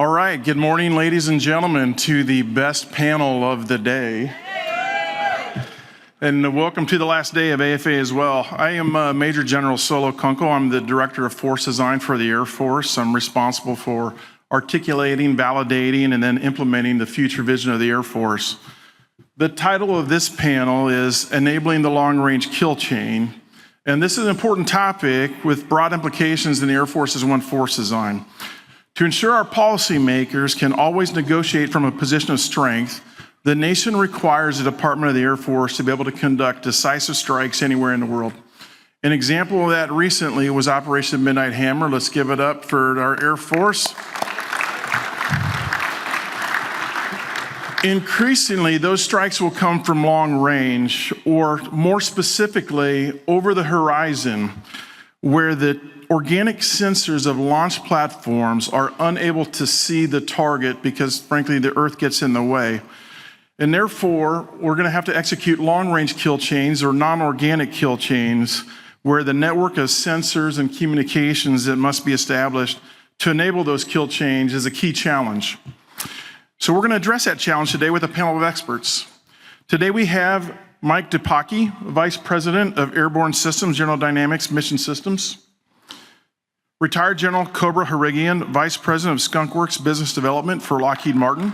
All right, good morning, ladies and gentlemen, to the best panel of the day. And welcome to the last day of AFA as well. I am Major General Solo Kunkel. I'm the Director of Force Design for the Air Force. I'm responsible for articulating, validating, and then implementing the future vision of the Air Force. The title of this panel is Enabling the Long-Range Kill Chain. And this is an important topic with broad implications in the Air Force's One Force design. To ensure our policymakers can always negotiate from a position of strength, the nation requires the Department of the Air Force to be able to conduct decisive strikes anywhere in the world. An example of that recently was Operation Midnight Hammer. Let's give it up for our Air Force. Increasingly, those strikes will come from long range, or more specifically, over the horizon, where the organic sensors of launch platforms are unable to see the target because, frankly, the Earth gets in the way. And therefore, we're going to have to execute long-range kill chains or non-organic kill chains where the network of sensors and communications that must be established to enable those kill chains is a key challenge. So we're going to address that challenge today with a panel of experts. Today we have Mike Dupasquier, Vice President of Airborne Systems, General Dynamics Mission Systems. Retired General Cobra Harrigian, Vice President of Skunk Works Business Development for Lockheed Martin.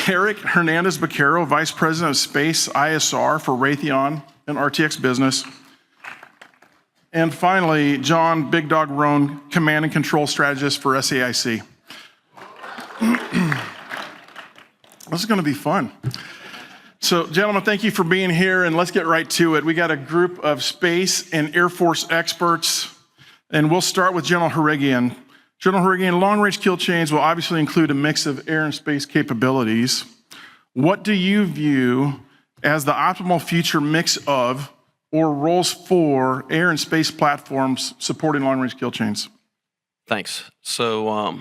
Erich Hernandez-Baquero, Vice President of Space ISR for Raytheon and RTX Business. And finally, Jon Big Dog Rhone, Command and Control Strategist for SAIC. This is going to be fun. So, gentlemen, thank you for being here, and let's get right to it. We got a group of space and Air Force experts, and we'll start with General Harrigian. General Harrigian, long-range kill chains will obviously include a mix of air and space capabilities. What do you view as the optimal future mix of or roles for air and space platforms supporting long-range kill chains? Thanks. So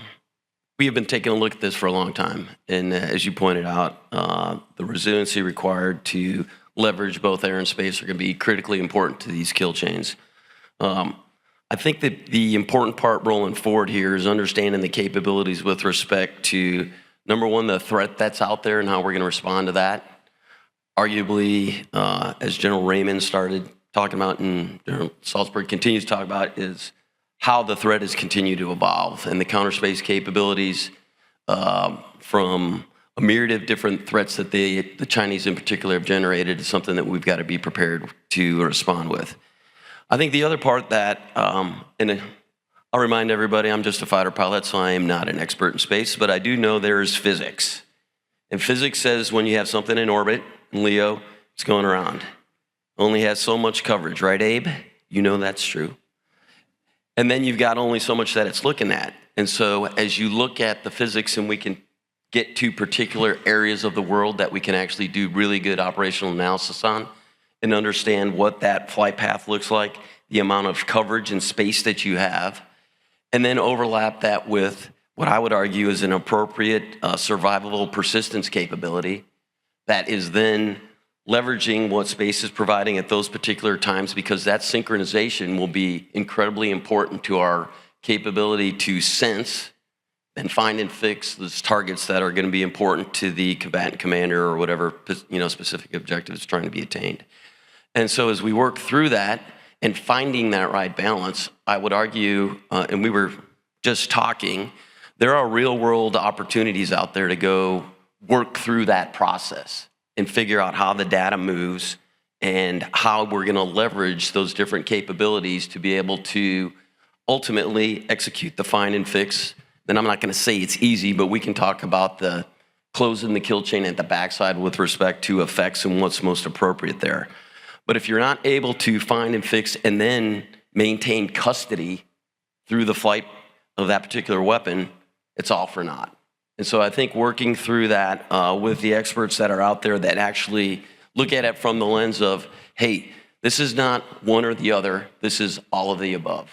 we have been taking a look at this for a long time. And as you pointed out, the resiliency required to leverage both air and space are going to be critically important to these kill chains. I think that the important part rolling forward here is understanding the capabilities with respect to, number one, the threat that's out there and how we're going to respond to that. Arguably, as General Raymond started talking about and General Salzberg continues to talk about, is how the threat has continued to evolve and the counter space capabilities from a myriad of different threats that the Chinese in particular have generated is something that we've got to be prepared to respond with. I think the other part that, and I'll remind everybody, I'm just a fighter pilot, so I am not an expert in space, but I do know there's physics. And physics says when you have something in orbit, Leo, it's going around. Only has so much coverage, right, Abe? You know that's true. And then you've got only so much that it's looking at. And so as you look at the physics and we can get to particular areas of the world that we can actually do really good operational analysis on and understand what that flight path looks like, the amount of coverage and space that you have, and then overlap that with what I would argue is an appropriate survivable persistence capability that is then leveraging what space is providing at those particular times, because that synchronization will be incredibly important to our capability to sense and find and fix those targets that are going to be important to the combatant commander or whatever specific objective is trying to be attained. And so as we work through that and finding that right balance, I would argue, and we were just talking, there are real world opportunities out there to go work through that process and figure out how the data moves and how we're going to leverage those different capabilities to be able to ultimately execute the find and fix. Then I'm not going to say it's easy, but we can talk about the closing the kill chain at the backside with respect to effects and what's most appropriate there. But if you're not able to find and fix and then maintain custody through the flight of that particular weapon, it's all for naught. And so I think working through that with the experts that are out there that actually look at it from the lens of, hey, this is not one or the other, this is all of the above.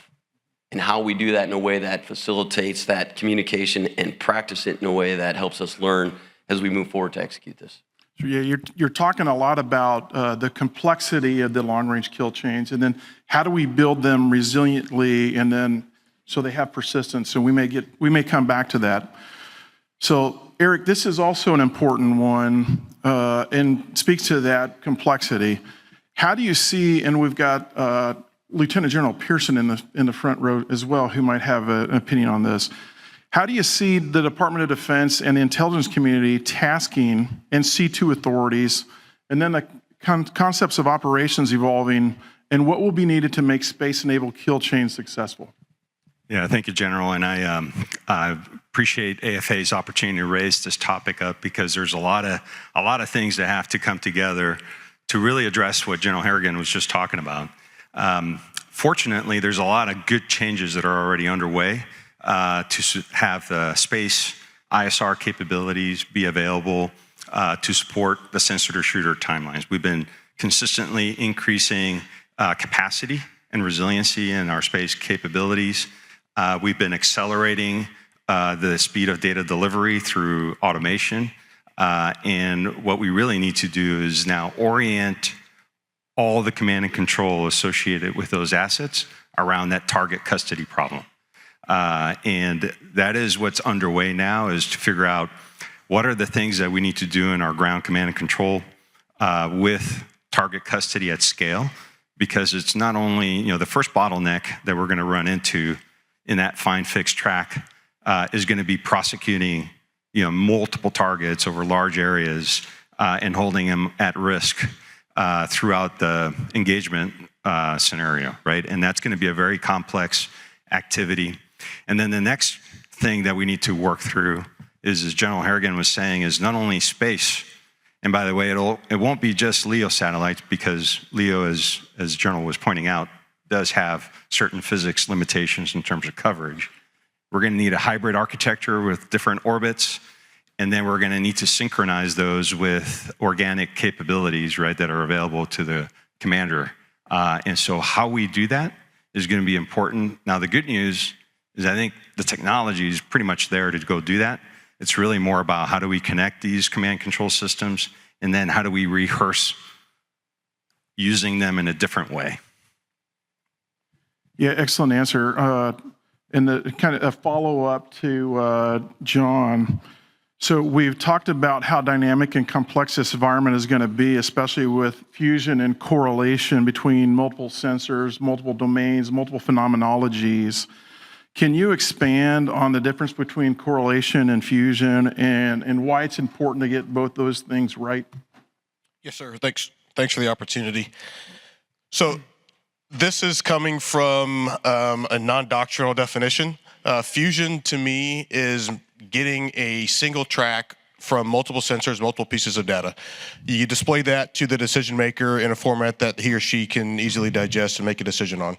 And how we do that in a way that facilitates that communication and practice it in a way that helps us learn as we move forward to execute this. So yeah, you're talking a lot about the complexity of the long-range kill chains, and then how do we build them resiliently, and then So they have persistence, and we may come back to that. So Eric, this is also an important one, and speaks to that complexity. How do you see, and we've got Lieutenant General Pearson in the front row as well, who might have an opinion on this. How do you see the Department of Defense and the intelligence community tasking and C2 authorities, and then the concepts of operations evolving, and what will be needed to make space-enabled kill chains successful? Yeah, thank you, General. And I appreciate AFA's opportunity to raise this topic up, because there's a lot of things that have to come together to really address what General Harrigan was just talking about. Fortunately, there's a lot of good changes that are already underway to have the space ISR capabilities be available to support the sensor-to-shooter timelines. We've been consistently increasing capacity and resiliency in our space capabilities. We've been accelerating the speed of data delivery through automation. And what we really need to do is now orient all the command and control associated with those assets around that target custody problem. And that is what's underway now, is to figure out what are the things that we need to do in our ground command and control with target custody at scale, because it's not only, the first bottleneck that we're going to run into in that fine fixed track is going to be prosecuting, multiple targets over large areas and holding them at risk throughout the engagement scenario, right? And that's going to be a very complex activity. And then the next thing that we need to work through is, as General Harrigan was saying, is not only space. And by the way, it won't be just LEO satellites, because LEO, as General was pointing out, does have certain physics limitations in terms of coverage. We're going to need a hybrid architecture with different orbits, and then we're going to need to synchronize those with organic capabilities, right, that are available to the commander. And so how we do that is going to be important. Now, the good news is I think the technology is pretty much there to go do that. It's really more about how do we connect these command control systems, and then how do we rehearse using them in a different way. Yeah, excellent answer. And the kind of a follow-up to John. So we've talked about how dynamic and complex this environment is going to be, especially with fusion and correlation between multiple sensors, multiple domains, multiple phenomenologies. Can you expand on the difference between correlation and fusion, and why it's important to get both those things right? Yes, sir. Thanks for the opportunity. So this is coming from a non-doctrinal definition. Fusion, to me, is getting a single track from multiple sensors, multiple pieces of data. You display that to the decision maker in a format that he or she can easily digest and make a decision on.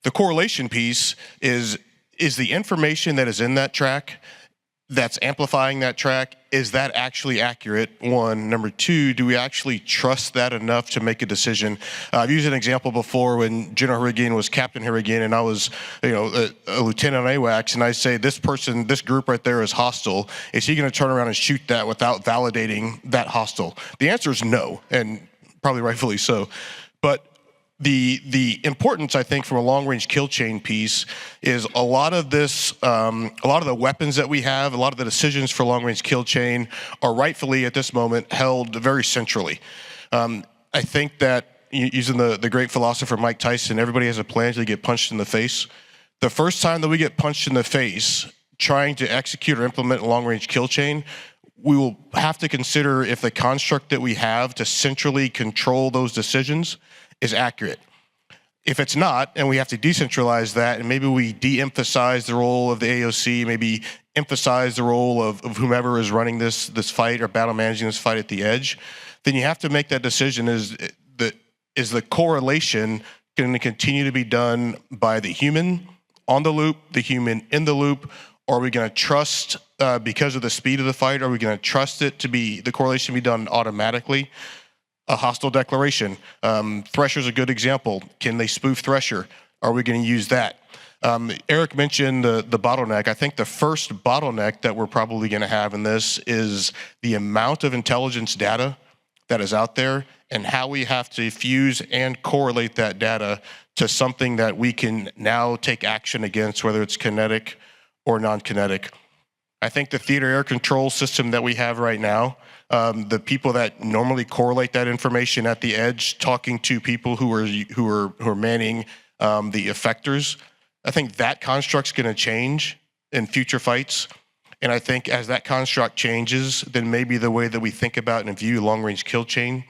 The correlation piece is the information that is in that track that's amplifying that track, is that actually accurate? One. Number two, do we actually trust that enough to make a decision? I've used an example before when General Harrigan was Captain Harrigan and I was, a lieutenant on AWACS, and I say, this group right there is hostile. Is he going to turn around and shoot that without validating that hostile? The answer is no, and probably rightfully so. But the importance, I think, from a long-range kill chain piece is a lot of this, a lot of the weapons that we have, a lot of the decisions for long-range kill chain are rightfully at this moment held very centrally. I think that, using the great philosopher Mike Tyson, everybody has a plan to get punched in the face. The first time that we get punched in the face trying to execute or implement a long-range kill chain, we will have to consider if the construct that we have to centrally control those decisions is accurate. If it's not, and we have to decentralize that, and maybe we de-emphasize the role of the AOC, maybe emphasize the role of whomever is running this fight or battle managing this fight at the edge, then you have to make that decision. Is the correlation going to continue to be done by the human on the loop, the human in the loop, or are we going to trust, because of the speed of the fight, are we going to trust it to be, the correlation be done automatically? A hostile declaration. Thresher's a good example. Can they spoof Thresher? Are we going to use that? Eric mentioned the bottleneck. I think the first bottleneck that we're probably going to have in this is the amount of intelligence data that is out there and how we have to fuse and correlate that data to something that we can now take action against, whether it's kinetic or non-kinetic. I think the theater air control system that we have right now, the people that normally correlate that information at the edge, talking to people who are manning the effectors, I think that construct's going to change in future fights. And I think as that construct changes, then maybe the way that we think about and view long-range kill chains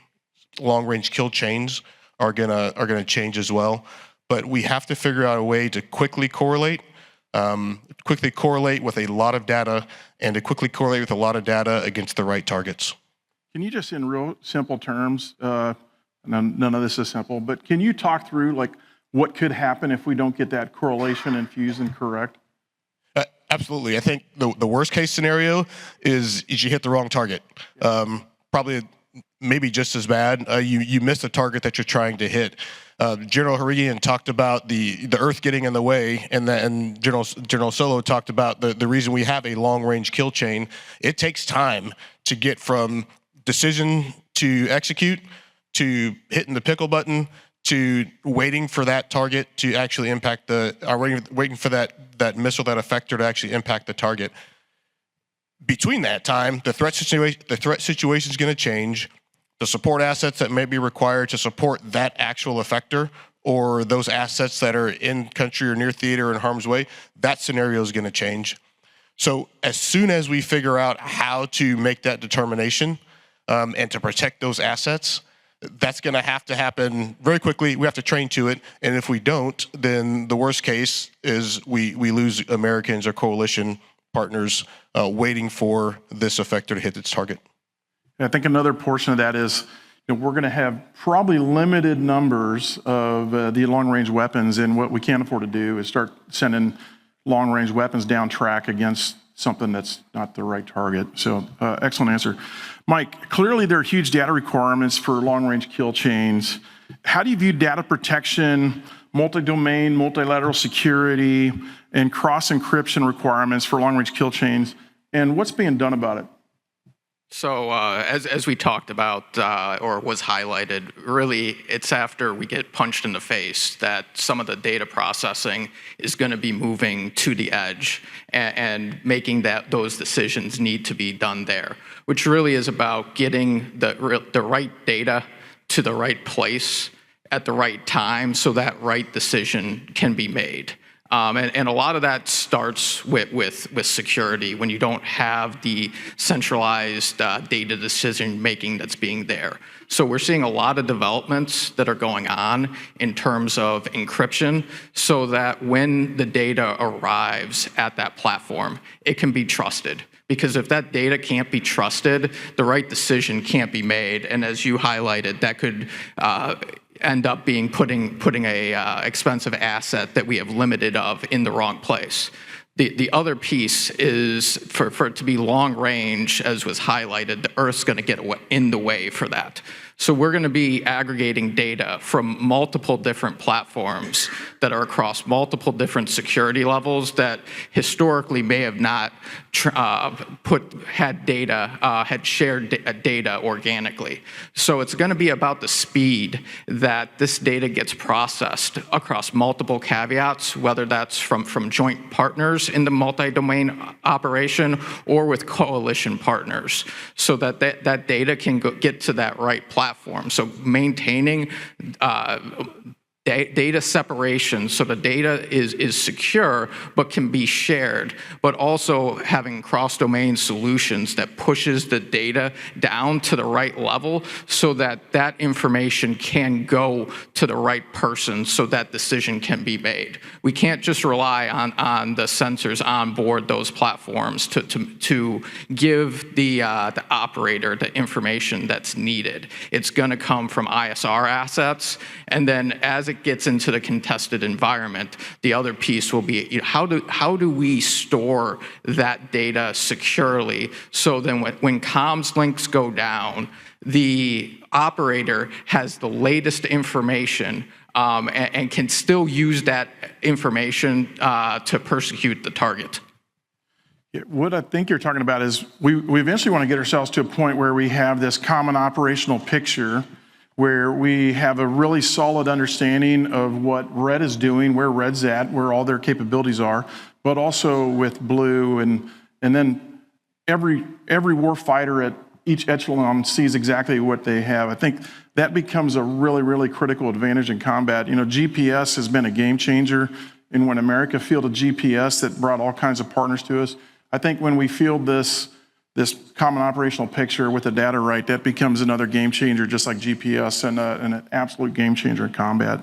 are gonna change as well. But we have to figure out a way to quickly correlate with a lot of data, and to quickly correlate with a lot of data against the right targets. Can you just, in real simple terms, none of this is simple, but can you talk through like what could happen if we don't get that correlation and fusion correct? Absolutely. I think the worst case scenario is you hit the wrong target. Probably maybe just as bad. You miss the target that you're trying to hit. General Harrigian talked about the Earth getting in the way, and General Solo talked about the reason we have a long-range kill chain. It takes time to get from decision to execute, to hitting the pickle button, to waiting for that target to actually impact waiting for that missile, that effector to actually impact the target. Between that time, the threat situation is going to change. The support assets that may be required to support that actual effector, or those assets that are in country or near theater in harm's way, that scenario is going to change. So as soon as we figure out how to make that determination and to protect those assets, that's going to happen very quickly. We have to train to it, and if we don't, then the worst case is we lose Americans or coalition partners waiting for this effector to hit its target. I think another portion of that is we're going to have probably limited numbers of the long-range weapons, and what we can't afford to do is start sending long-range weapons down track against something that's not the right target. So excellent answer. Mike, clearly there are huge data requirements for long-range kill chains. How do you view data protection, multi-domain, multilateral security, and cross-encryption requirements for long-range kill chains, and what's being done about it? So as we talked about, or was highlighted, really it's after we get punched in the face that some of the data processing is going to be moving to the edge, and making those decisions need to be done there, which really is about getting the right data to the right place at the right time so that right decision can be made. And a lot of that starts with security, when you don't have the centralized data decision making that's being there. So we're seeing a lot of developments that are going on in terms of encryption, so that when the data arrives at that platform, it can be trusted. Because if that data can't be trusted, the right decision can't be made. And as you highlighted, that could end up being putting a expensive asset that we have limited of in the wrong place. The other piece is for it to be long range, as was highlighted, the Earth's going to get in the way for that. So we're going to be aggregating data from multiple different platforms that are across multiple different security levels that historically may have not had shared data organically. So it's going to be about the speed that this data gets processed across multiple caveats, whether that's from joint partners in the multi-domain operation or with coalition partners, so that that data can get to that right platform. So maintaining data separation, so the data is secure but can be shared, but also having cross-domain solutions that pushes the data down to the right level so that that information can go to the right person so that decision can be made. We can't just rely on the sensors on board those platforms to give the operator the information that's needed. It's going to come from ISR assets, and then as it gets into the contested environment, the other piece will be how do we store that data securely, so then when comms links go down, the operator has the latest information and can still use that information to persecute the target. What I think you're talking about is we eventually want to get ourselves to a point where we have this common operational picture where we have a really solid understanding of what red is doing, where red's at, where all their capabilities are, but also with blue, and then every war fighter at each echelon sees exactly what they have. I think that becomes a really, really critical advantage in combat. You know, GPS has been a game changer, and when America fielded GPS, that brought all kinds of partners to us. I think when we field this common operational picture with the data right, that becomes another game changer, just like GPS, and an absolute game changer in combat.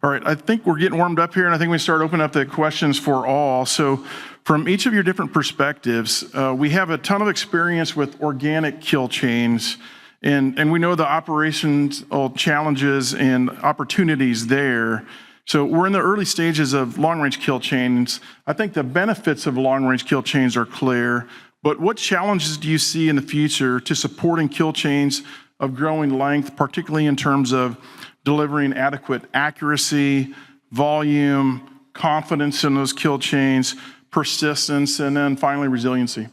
All right, I think we're getting warmed up here, and I think we start opening up the questions for all. So from each of your different perspectives, we have a ton of experience with organic kill chains, and we know the operational challenges and opportunities there. So we're in the early stages of long-range kill chains. I think the benefits of long-range kill chains are clear, but what challenges do you see in the future to supporting kill chains of growing length, particularly in terms of delivering adequate accuracy, volume, confidence in those kill chains, persistence, and then finally resiliency?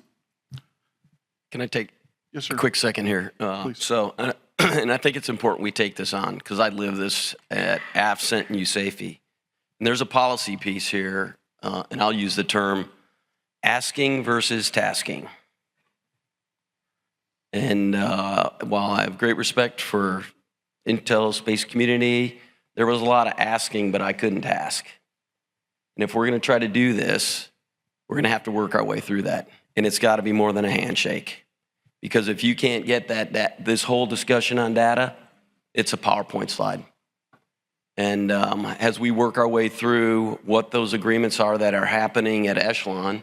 Can I take Yes, sir. a quick second here? And I think it's important we take this on, because I live this at AFCENT and USAF. And there's a policy piece here, and I'll use the term asking versus tasking. And while I have great respect for Intel space community, there was a lot of asking, but I couldn't task. And if we're going to try to do this, we're going to have to work our way through that. And it's got to be more than a handshake. Because if you can't get this whole discussion on data, it's a PowerPoint slide. And as we work our way through what those agreements are that are happening at echelon,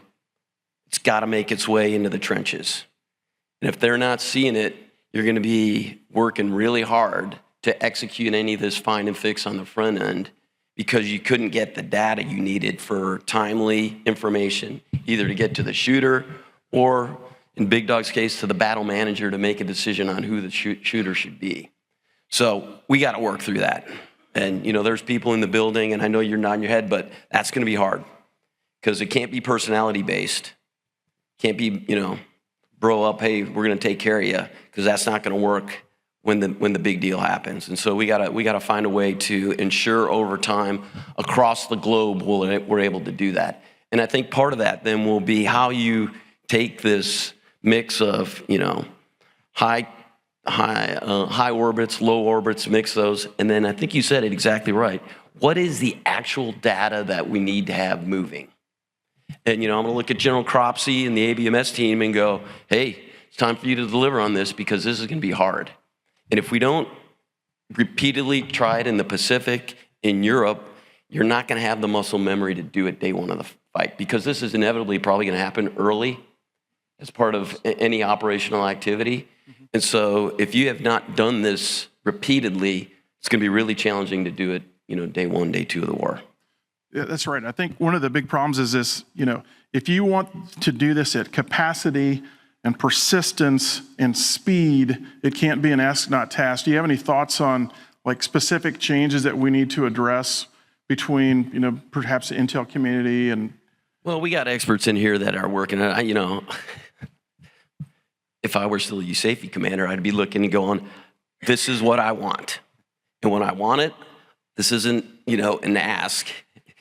it's got to make its way into the trenches. And if they're not seeing it, you're going to be working really hard to execute any of this find and fix on the front end, because you couldn't get the data you needed for timely information, either to get to the shooter or, in Big Dog's case, to the battle manager to make a decision on who the shooter should be. So we got to work through that. And, you know, there's people in the building, and I know you're nodding your head, but that's going to be hard, because it can't be personality based. Can't be, you know, bro up, hey, we're going to take care of you, because that's not going to work when the big deal happens. And so we gotta find a way to ensure over time across the globe we're able to do that. And I think part of that then will be how you take this mix of, you know, high orbits, low orbits, mix those, and then I think you said it exactly right. What is the actual data that we need to have moving? And, you know, I'm gonna look at General Cropsey and the ABMS team and go, hey, it's time for you to deliver on this, because this is gonna be hard. And if we don't repeatedly try it in the Pacific, in Europe, you're not gonna have the muscle memory to do it day one of the fight, because this is inevitably probably gonna happen early as part of any operational activity. Mm-hmm. And so if you have not done this repeatedly, it's gonna be really challenging to do it, you know, day one, day two of the war. Yeah, that's right. I think one of the big problems is this, you know, if you want to do this at capacity and persistence and speed, it can't be an ask, not task. Do you have any thoughts on like specific changes that we need to address between, you know, perhaps the Intel community and? Well, we got experts in here that are working on it. You know, if I were still a USAF commander, I'd be looking and going, this is what I want. And when I want it, this isn't, you know, an ask.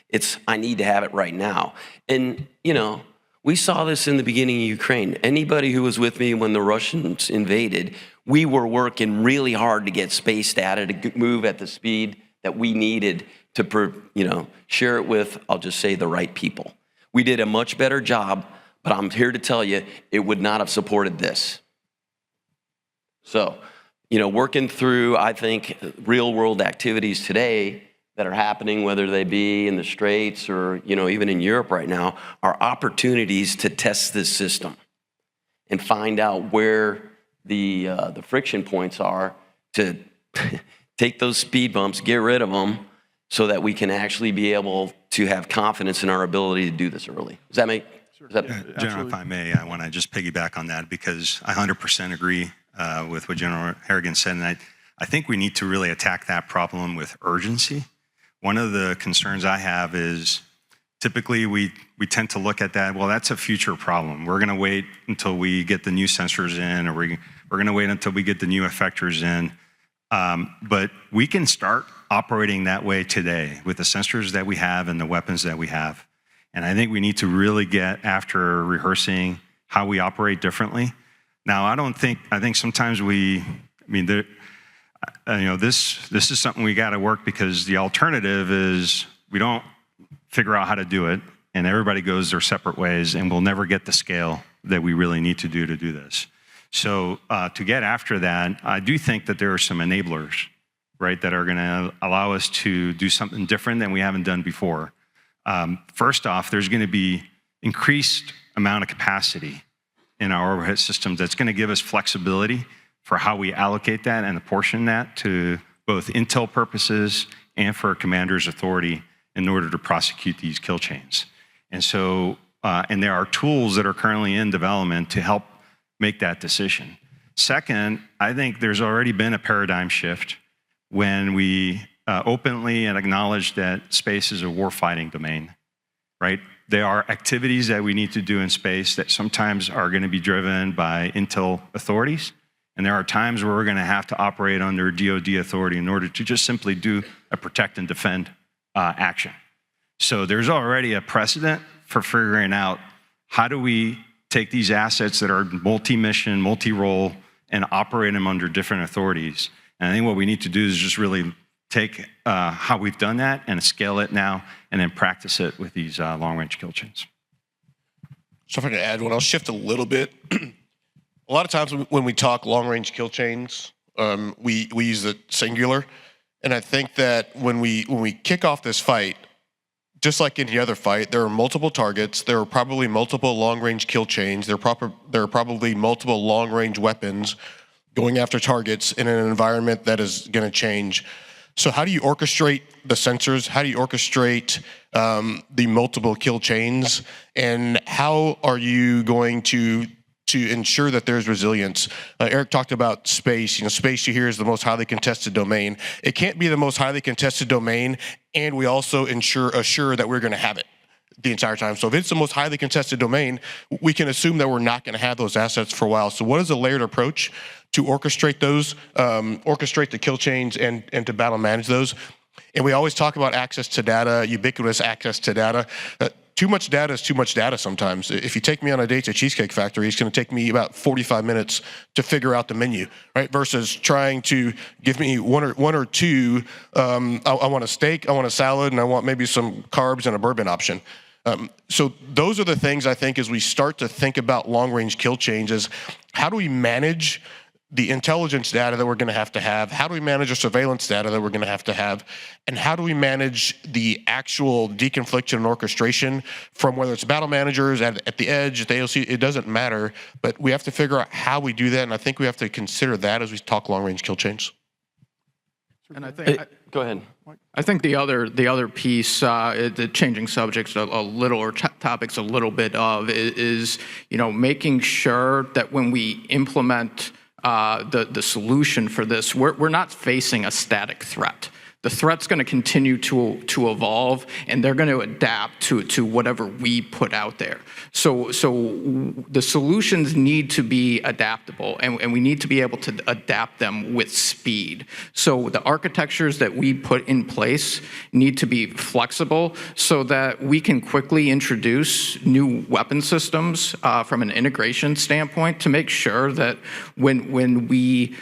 It's, I need to have it right now. And, you know, we saw this in the beginning of Ukraine. Anybody who was with me when the Russians invaded, we were working really hard to get space data to move at the speed that we needed to, you know, share it with, I'll just say, the right people. We did a much better job, but I'm here to tell you, it would not have supported this. So, you know, working through, I think, real world activities today that are happening, whether they be in the Straits or, you know, even in Europe right now, are opportunities to test this system and find out where the friction points are to take those speed bumps, get rid of them, so that we can actually be able to have confidence in our ability to do this early. Does that make sense? General, if I may, I want to just piggyback on that, because I 100% agree with what General Harrigan said, and I think we need to really attack that problem with urgency. One of the concerns I have is typically we tend to look at that, well, that's a future problem. We're going to wait until we get the new sensors in, or we're going to wait until we get the new effectors in. But we can start operating that way today with the sensors that we have and the weapons that we have. And I think we need to really get after rehearsing how we operate differently. Now, I think sometimes this is something we got to work, because the alternative is we don't figure out how to do it and everybody goes their separate ways, and we'll never get the scale that we really need to do this. So to get after that, I do think that there are some enablers, right, that are going to allow us to do something different than we haven't done before. First off, there's going to be increased amount of capacity in our overhead systems that's going to give us flexibility for how we allocate that and apportion that to both intel purposes and for a commander's authority in order to prosecute these kill chains. And so, and there are tools that are currently in development to help make that decision. Second, I think there's already been a paradigm shift when we openly and acknowledge that space is a warfighting domain, right? There are activities that we need to do in space that sometimes are going to be driven by intel authorities, and there are times where we're going to have to operate under DoD authority in order to just simply do a protect and defend action. So there's already a precedent for figuring out how do we take these assets that are multi-mission, multi-role, and operate them under different authorities. And I think what we need to do is just really take how we've done that and scale it now, and then practice it with these long-range kill chains. So if I could add one, I'll shift a little bit. A lot of times when we talk long-range kill chains, we use the singular. And I think that when we kick off this fight, just like any other fight, there are multiple targets. There are probably multiple long-range kill chains. There are probably multiple long-range weapons going after targets in an environment that is going to change. So how do you orchestrate the sensors? How do you orchestrate the multiple kill chains? And how are you going to ensure that there's resilience? Eric talked about space. Space, you hear, is the most highly contested domain. It can't be the most highly contested domain, and we also assure that we're going to have it the entire time. So if it's the most highly contested domain, we can assume that we're not going to have those assets for a while. So what is a layered approach to orchestrate those, orchestrate the kill chains and to battle manage those? And we always talk about access to data, ubiquitous access to data. Too much data is too much data sometimes. If you take me on a date to Cheesecake Factory, it's going to take me about 45 minutes to figure out the menu, right? Versus trying to give me one or two. I want a steak, I want a salad, and I want maybe some carbs and a bourbon option. So those are the things I think as we start to think about long-range kill chains is how do we manage the intelligence data that we're going to have? How do we manage the surveillance data that we're going to have? And how do we manage the actual deconfliction and orchestration from whether it's battle managers at the edge, at the AOC, it doesn't matter, but we have to figure out how we do that, and I think we have to consider that as we talk long-range kill chains. And I think Go ahead. I think the other piece, the changing subjects a little or topics a little bit of is making sure that when we implement the solution for this, we're not facing a static threat. The threat's going to continue to evolve, and they're going to adapt to whatever we put out there. So the solutions need to be adaptable, and we need to be able to adapt them with speed. So the architectures that we put in place need to be flexible so that we can quickly introduce new weapon systems from an integration standpoint to make sure that when we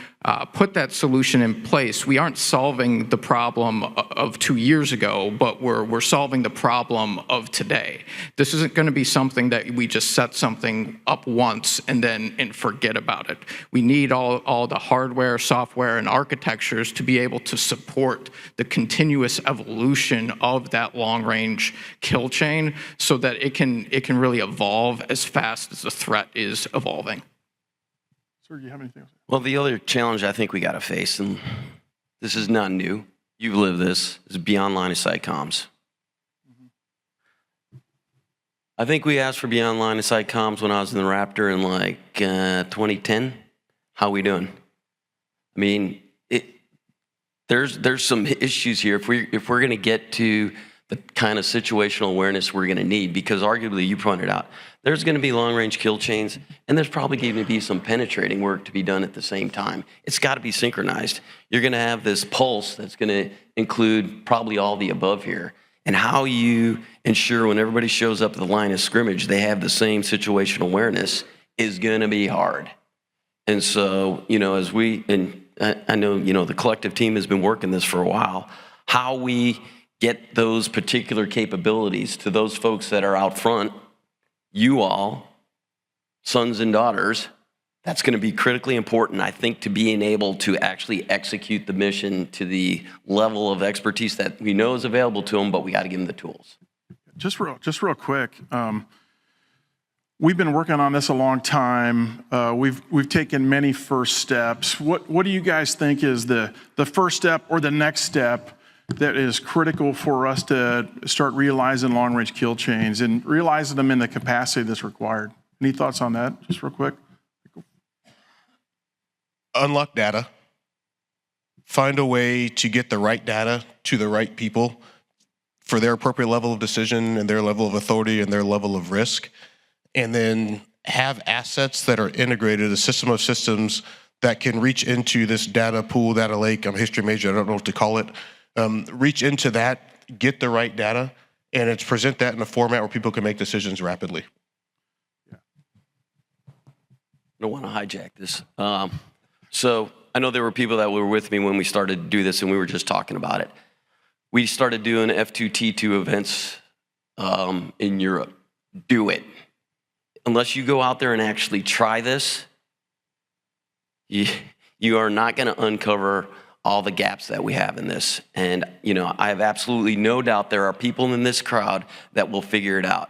put that solution in place, we aren't solving the problem of 2 years ago, but we're solving the problem of today. This isn't going to be something that we just set something up once and forget about it. We need all the hardware, software, and architectures to be able to support the continuous evolution of that long-range kill chain so that it can really evolve as fast as the threat is evolving. Sir, do you have anything else? Well, the other challenge I think we got to face, and this is not new, you've lived this, is beyond line of sight comms. I think we asked for beyond line of sight comms when I was in the Raptor in 2010. How we doing? I mean, there's some issues here. If we're going to get to the kind of situational awareness we're going to need, because arguably, you pointed out, there's going to be long-range kill chains, and there's probably going to be some penetrating work to be done at the same time. It's got to be synchronized. You're going to have this pulse that's going to include probably all the above here. And how you ensure when everybody shows up at the line of scrimmage, they have the same situational awareness is going to be hard. And so, as I know, the collective team has been working this for a while, how we get those particular capabilities to those folks that are out front, you all, sons and daughters, that's going to be critically important, I think, to being able to actually execute the mission to the level of expertise that we know is available to them, but we got to give them the tools. Just real quick. We've been working on this a long time. We've taken many first steps. What do you guys think is the first step or the next step that is critical for us to start realizing long-range kill chains and realizing them in the capacity that's required? Any thoughts on that, just real quick? Unlock data. Find a way to get the right data to the right people for their appropriate level of decision and their level of authority and their level of risk. And then have assets that are integrated, a system of systems that can reach into this data pool, data lake. I'm a history major, I don't know what to call it. Reach into that, get the right data, and it's present that in a format where people can make decisions rapidly. I don't want to hijack this. So I know there were people that were with me when we started to do this, and we were just talking about it. We started doing F2T2 events in Europe. Do it. Unless you go out there and actually try this, you are not going to uncover all the gaps that we have in this. And, I have absolutely no doubt there are people in this crowd that will figure it out.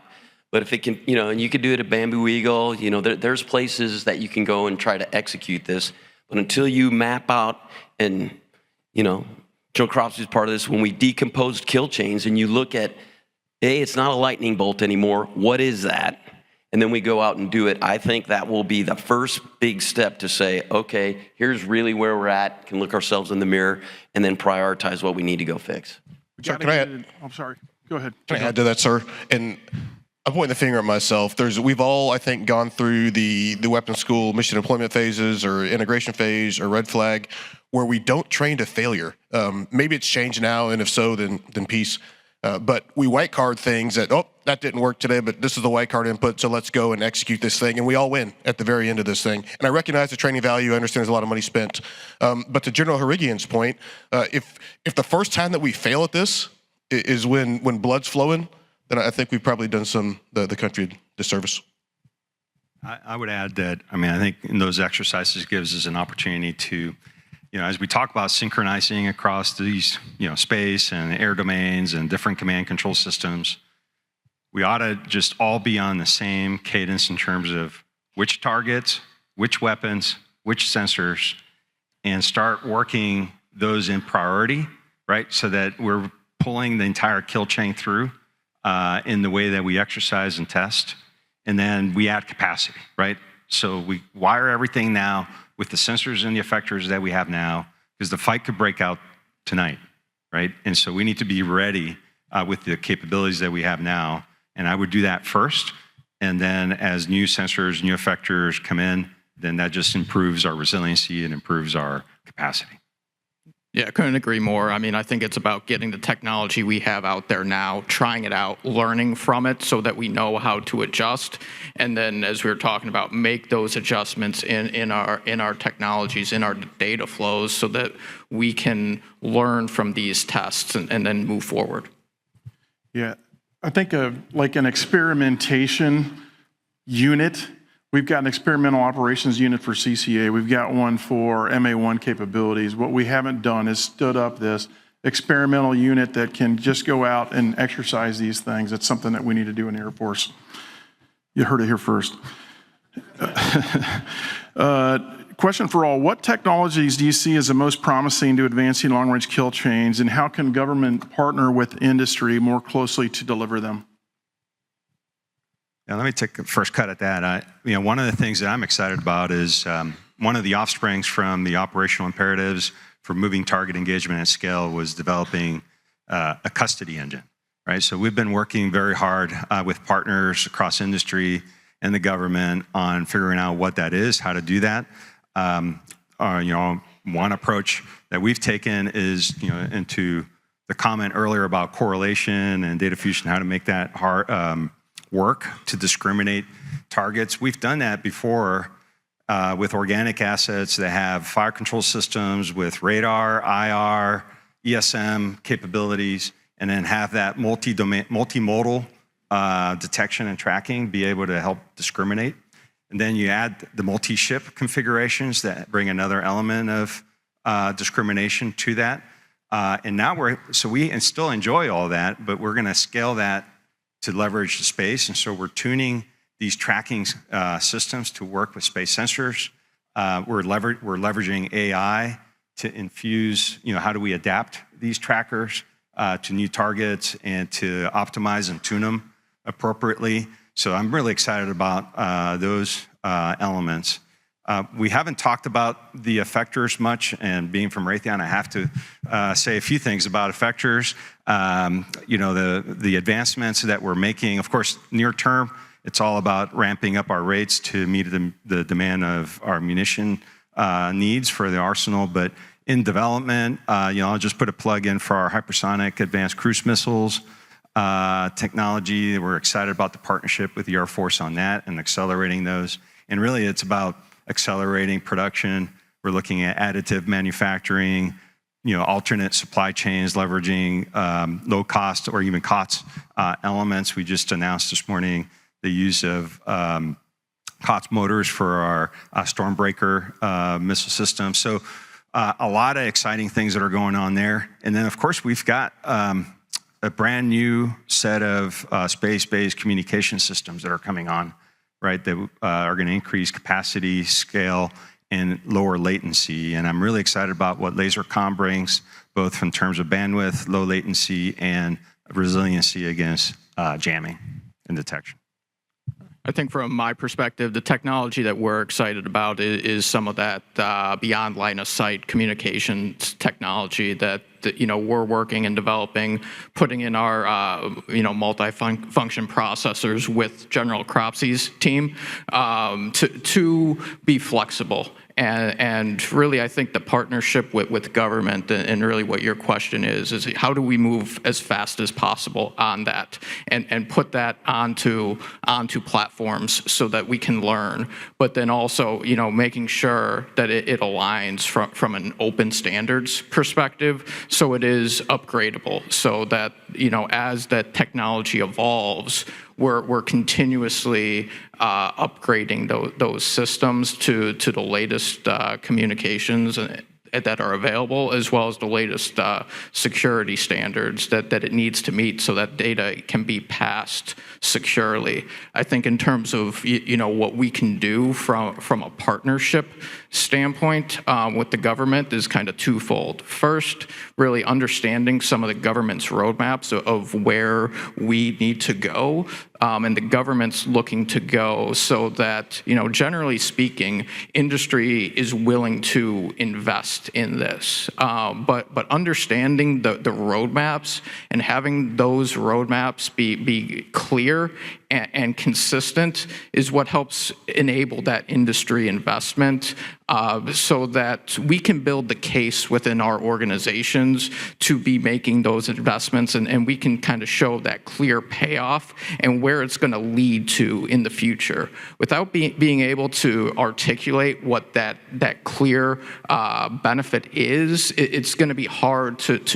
But if it can, and you could do it at Bamboo Eagle, there's places that you can go and try to execute this. But until you map out and, Joe Cropsey is part of this, when we decomposed kill chains and you look at, hey, it's not a lightning bolt anymore. What is that? And then we go out and do it. I think that will be the first big step to say, okay, here's really where we're at, can look ourselves in the mirror, and then prioritize what we need to go fix. Sir, can I add? I'm sorry. Go ahead. Can I add to that, sir? And I'm pointing the finger at myself. We've all, I think, gone through the weapons school mission deployment phases or integration phase or red flag where we don't train to failure. Maybe it's changed now, and if so, then peace. But we white card things that, that didn't work today, but this is the white card input, so let's go and execute this thing. And we all win at the very end of this thing. And I recognize the training value. I understand there's a lot of money spent. But to General Harrigian's point, if the first time that we fail at this is when blood's flowing, then I think we've probably done the country a disservice. I would add that, I think in those exercises gives us an opportunity to, as we talk about synchronizing across these, space and air domains and different command control systems, we ought to just all be on the same cadence in terms of which targets, which weapons, which sensors, and start working those in priority, right? So that we're pulling the entire kill chain through in the way that we exercise and test. And then we add capacity, right? So we wire everything now with the sensors and the effectors that we have now, because the fight could break out tonight, right? And so we need to be ready with the capabilities that we have now. And I would do that first. And then as new sensors, new effectors come in, then that just improves our resiliency and improves our capacity. Yeah, I couldn't agree more. I think it's about getting the technology we have out there now, trying it out, learning from it so that we know how to adjust. And then, as we were talking about, make those adjustments in our technologies, in our data flows, so that we can learn from these tests and then move forward. Yeah, I think like an experimentation unit. We've got an experimental operations unit for CCA. We've got one for MA1 capabilities. What we haven't done is stood up this experimental unit that can just go out and exercise these things. It's something that we need to do in the Air Force. You heard it here first. Question for all. What technologies do you see as the most promising to advancing long-range kill chains, and how can government partner with industry more closely to deliver them? Let me take a first cut at that. One of the things that I'm excited about is one of the offsprings from the operational imperatives for moving target engagement at scale was developing a custody engine. right? So we've been working very hard with partners across industry and the government on figuring out what that is, how to do that. One approach that we've taken is, into the comment earlier about correlation and data fusion, how to make that work to discriminate targets. We've done that before with organic assets that have fire control systems with radar, IR, ESM capabilities, and then have that multimodal detection and tracking be able to help discriminate. And then you add the multi-ship configurations that bring another element of discrimination to that. And now we still enjoy all that, but we're gonna scale that to leverage the space. And so we're tuning these tracking systems to work with space sensors. We're leveraging AI to infuse, how do we adapt these trackers to new targets and to optimize and tune them appropriately. So I'm really excited about those elements. We haven't talked about the effectors much, and being from Raytheon, I have to say a few things about effectors. The advancements that we're making, of course, near term, it's all about ramping up our rates to meet the demand of our munition needs for the arsenal. But in development, I'll just put a plug in for our hypersonic advanced cruise missiles technology. We're excited about the partnership with the Air Force on that and accelerating those. And really, it's about accelerating production. We're looking at additive manufacturing, alternate supply chains, leveraging low cost or even COTS elements. We just announced this morning the use of COTS motors for our Stormbreaker missile system. So a lot of exciting things that are going on there. And then, of course, we've got a brand new set of space-based communication systems that are coming on, right, that are going to increase capacity, scale, and lower latency. And I'm really excited about what LaserComm brings, both in terms of bandwidth, low latency, and resiliency against jamming and detection. I think from my perspective, the technology that we're excited about is some of that beyond line of sight communications technology that we're working and developing, putting in our multi-function processors with General Cropsy's team to be flexible. And really, I think the partnership with government and really what your question is how do we move as fast as possible on that and put that onto platforms so that we can learn, but then also, making sure that it aligns from an open standards perspective so it is upgradable so that, as that technology evolves, we're continuously upgrading those systems to the latest communications that are available, as well as the latest security standards that it needs to meet so that data can be passed securely. I think in terms of what we can do from a partnership standpoint with the government is kind of twofold. First, really understanding some of the government's roadmaps of where we need to go, and the government's looking to go so that, generally speaking, industry is willing to invest in this. But understanding the roadmaps and having those roadmaps be clear and consistent is what helps enable that industry investment so that we can build the case within our organizations to be making those investments and we can kind of show that clear payoff and where it's going to lead to in the future. Without being able to articulate what that clear benefit is, it's going to be hard to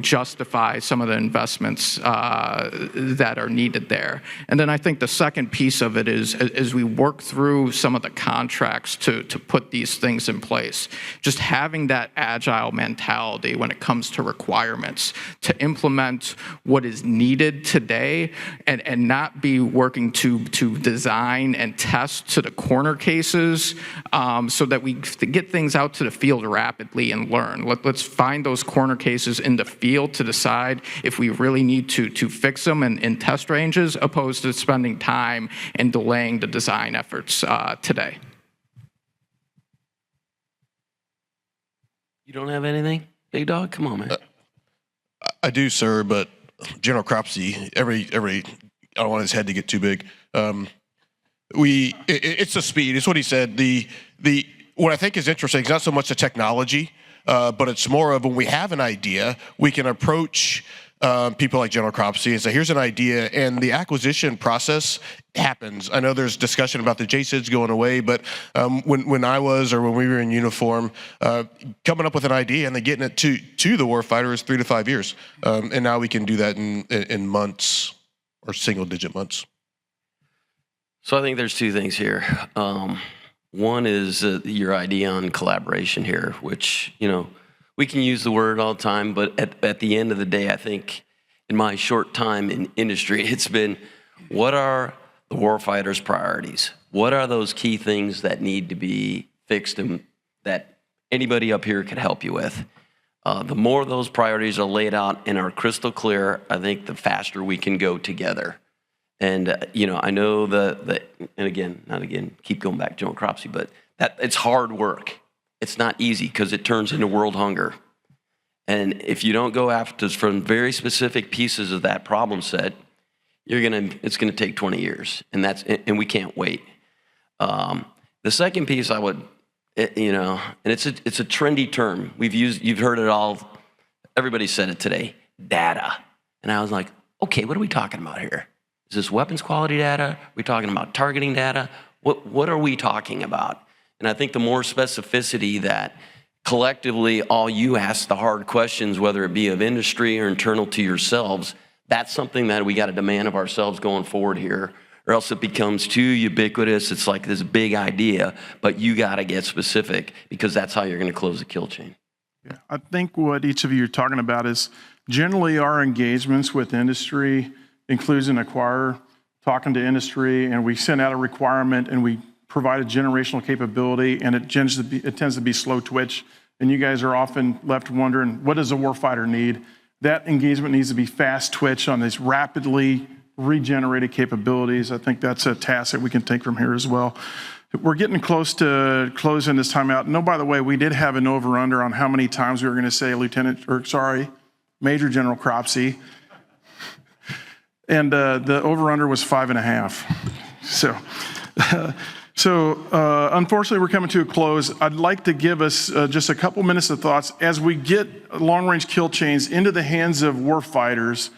justify some of the investments that are needed there. And then I think the second piece of it is as we work through some of the contracts to put these things in place, just having that agile mentality when it comes to requirements to implement what is needed today and not be working to design and test to the corner cases so that we get things out to the field rapidly and learn. Let's find those corner cases in the field to decide if we really need to fix them in test ranges opposed to spending time and delaying the design efforts today. You don't have anything, big dog? Come on, man. I do, sir, but General Cropsey, I don't want his head to get too big. It's the speed. It's what he said. What I think is interesting is not so much the technology, but it's more of when we have an idea, we can approach people like General Cropsey and say, here's an idea, and the acquisition process happens. I know there's discussion about the JSIDs going away, but when we were in uniform, coming up with an idea and then getting it to the warfighter is 3 to 5 years. And now we can do that in months or single-digit months. So I think there's two things here. One is your idea on collaboration here, which, we can use the word all the time, but at the end of the day, I think in my short time in industry, it's been, what are the warfighter's priorities? What are those key things that need to be fixed and that anybody up here could help you with? The more those priorities are laid out and are crystal clear, I think the faster we can go together. And, I know keep going back to General Cropsey, but it's hard work. It's not easy because it turns into world hunger. And if you don't go after from very specific pieces of that problem set, it's gonna take 20 years, and we can't wait. The second piece I would, and it's a trendy term. You've heard it all. Everybody said it today. Data, and I was like, okay, what are we talking about here? Is this weapons quality data? Are we talking about targeting data? What are we talking about? And I think the more specificity that collectively all you ask the hard questions, whether it be of industry or internal to yourselves, that's something that we got to demand of ourselves going forward here, or else it becomes too ubiquitous. It's like this big idea, but you got to get specific because that's how you're going to close the kill chain. Yeah, I think what each of you are talking about is generally our engagements with industry includes an acquirer talking to industry, and we send out a requirement and we provide a generational capability, and it tends to be slow twitch, and you guys are often left wondering, what does a warfighter need? That engagement needs to be fast twitch on these rapidly regenerated capabilities. I think that's a task that we can take from here as well. We're getting close to closing this time out. No, by the way, we did have an over-under on how many times we were going to say Major General Cropsey. And the over-under was 5.5. So unfortunately, we're coming to a close. I'd like to give us just a couple minutes of thoughts. As we get long-range kill chains into the hands of warfighters,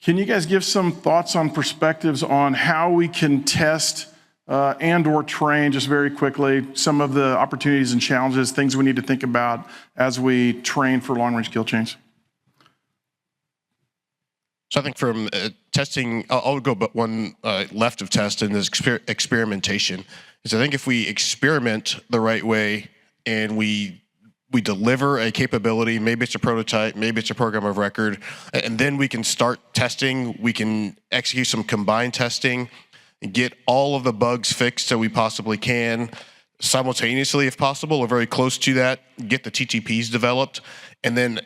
can you guys give some thoughts on perspectives on how we can test and or train, just very quickly, some of the opportunities and challenges, things we need to think about as we train for long-range kill chains? So I think from testing, I'll go but one left of test, and this experimentation. Is I think if we experiment the right way and we deliver a capability, maybe it's a prototype, maybe it's a program of record, and then we can start testing, we can execute some combined testing and get all of the bugs fixed that we possibly can simultaneously if possible, or very close to that, get the TTPs developed, and then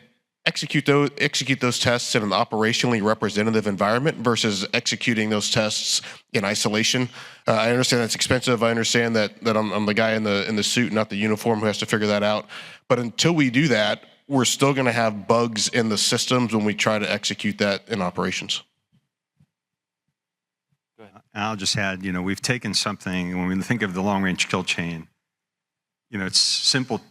execute those tests in an operationally representative environment versus executing those tests in isolation. I understand that's expensive. I understand that I'm the guy in the suit, not the uniform, who has to figure that out. But until we do that, we're still going to have bugs in the systems when we try to execute that in operations. I'll just add, we've taken something, when we think of the long-range kill chain, it's simple.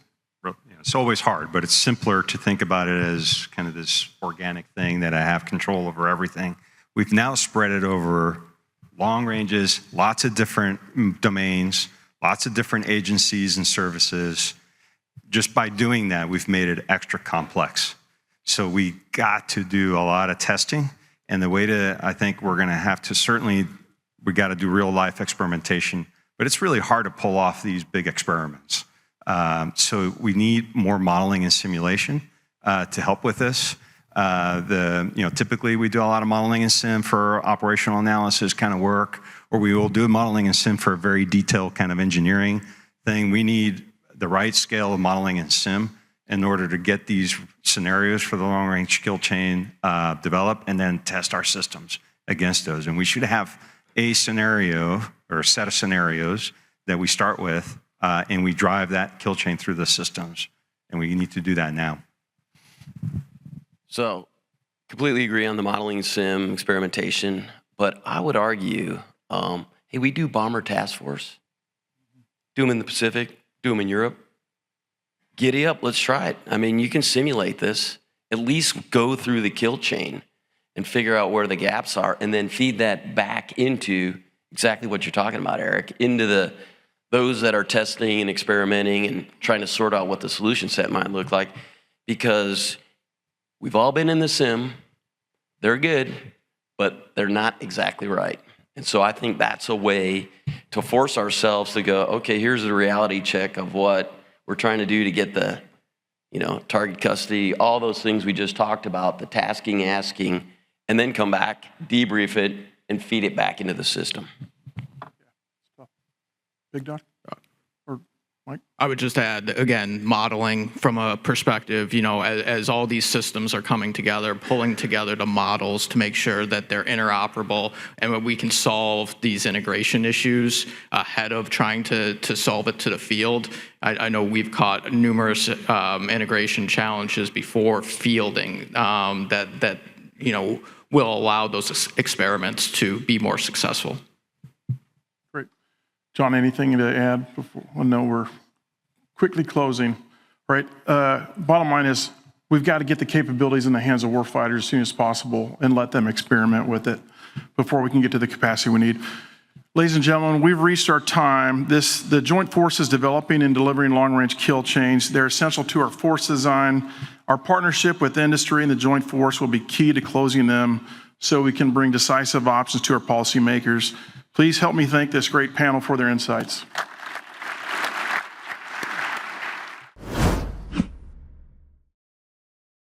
It's always hard, but it's simpler to think about it as kind of this organic thing that I have control over everything. We've now spread it over long ranges, lots of different domains, lots of different agencies and services. Just by doing that, we've made it extra complex. So we got to do a lot of testing, and the way I think we're going to have to we got to do real life experimentation, but it's really hard to pull off these big experiments. So we need more modeling and simulation to help with this. Typically we do a lot of modeling and sim for operational analysis kind of work, or we will do modeling and sim for a very detailed kind of engineering thing. We need the right scale of modeling and sim in order to get these scenarios for the long-range kill chain developed and then test our systems against those. And we should have a scenario or a set of scenarios that we start with, and we drive that kill chain through the systems, and we need to do that now. So Completely agree on the modeling sim experimentation, but I would argue, hey, we do bomber task force. Do them in the Pacific, do them in Europe. Giddy up, let's try it. I mean, you can simulate this. At least go through the kill chain and figure out where the gaps are, and then feed that back into exactly what you're talking about, Eric, into those that are testing and experimenting and trying to sort out what the solution set might look like, because we've all been in the sim. They're good, but they're not exactly right. And so I think that's a way to force ourselves to go, okay, here's the reality check of what we're trying to do to get the, target custody, all those things we just talked about, the tasking, asking, and then come back, debrief it, and feed it back into the system. Big Doc? Or Mike? I would just add, again, modeling from a perspective, as all these systems are coming together, pulling together the models to make sure that they're interoperable and that we can solve these integration issues ahead of trying to solve it to the field. I know we've caught numerous integration challenges before fielding that will allow those experiments to be more successful. Great. John, anything to add before? I know we're quickly closing, right? Bottom line is we've got to get the capabilities in the hands of warfighters as soon as possible and let them experiment with it before we can get to the capacity we need. Ladies and gentlemen, we've reached our time. The Joint Forces developing and delivering long-range kill chains, they're essential to our force design. Our partnership with industry and the Joint Force will be key to closing them so we can bring decisive options to our policymakers. Please help me thank this great panel for their insights.